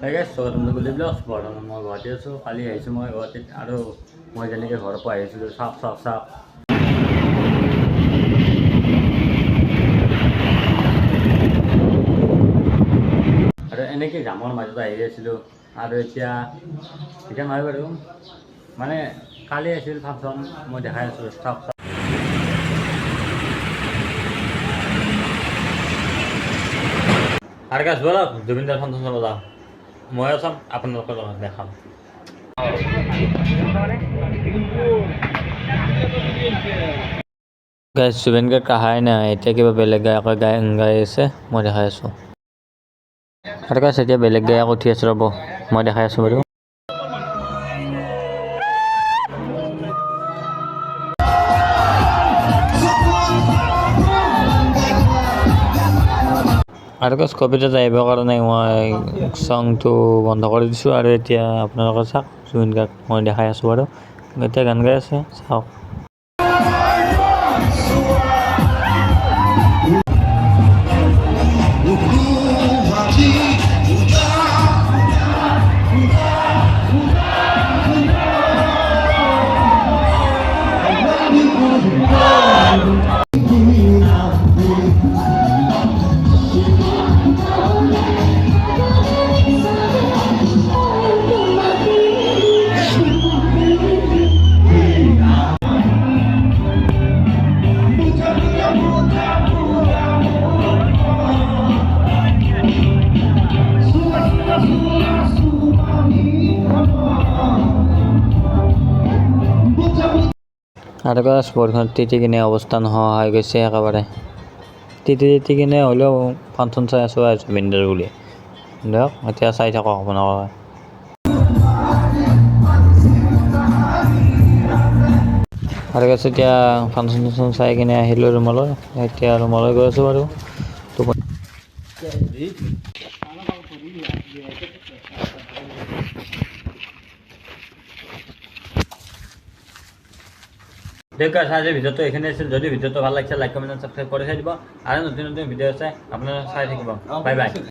তাকে চৌধুৰী বুলি বৰ্তমান মই গুৱাহাটী আছোঁ। কালি আহিছোঁ মই গুৱাহাটীত আৰু মই যেনেকৈ ঘৰৰ পৰা আহিছিলোঁ চাওক চাওক চাওক। আৰু এনেকৈ জামৰ মাজত আহি আছিলোঁ আৰু এতিয়া নহয় বাৰু মানে কালি আছিল ফাংচন মই দেখাই আছোঁ চাওক চাওক। আৰু গাছ বলক জুবিনদাৰ ফাংচন চাব যাওঁ। ময়ো চাম আপোনালোকৰ লগত দেখাম। গাইজ জুবিন গাৰ্গ অহাই নাই, এতিয়া কিবা বেলেগ গায়কে গাই আছে মই দেখাই আছোঁ। আৰু গাইজ এতিয়া বেলেগ গায়ক উঠি আছে ৰ'ব মই দেখাই আছোঁ বাৰু। আৰু গাইজ কবিতা যাইবৰ কাৰণে মই চংটো বন্ধ কৰি দিছোঁ আৰু এতিয়া আপোনালোকে চাওক জুবিন গাৰ্গ মই দেখাই আছোঁ বাৰু। এতিয়া গান গাই আছে চাওক। আৰু গাছ বৰষুণত তিতি কিনে অৱস্থা নোহোৱা হৈ গৈছে একেবাৰে। তিতি কিনে হ'লেও ফাংচন চাই আছোঁ আৰু জুবিনদাৰ বুলি দিয়ক। এতিয়া চাই থাকক আপোনালোকে। আৰু গাছ এতিয়া ফাংচন চাই কিনে আহিলোঁ ৰুমলৈ। এতিয়া ৰুমলৈ গৈ আছোঁ বাৰু। ঠিক আছে, আজিৰ ভিডিঅ'টো এইখিনি আছিল। যদি ভিডিঅ'টো ভাল লাগিছে লাইক কমেণ্ট ছাবস্ক্ৰাইব কৰি চাই দিব আৰু নতুন নতুন ভিডিঅ' চাই আপোনালোকে চাই থাকিব। Bye bye.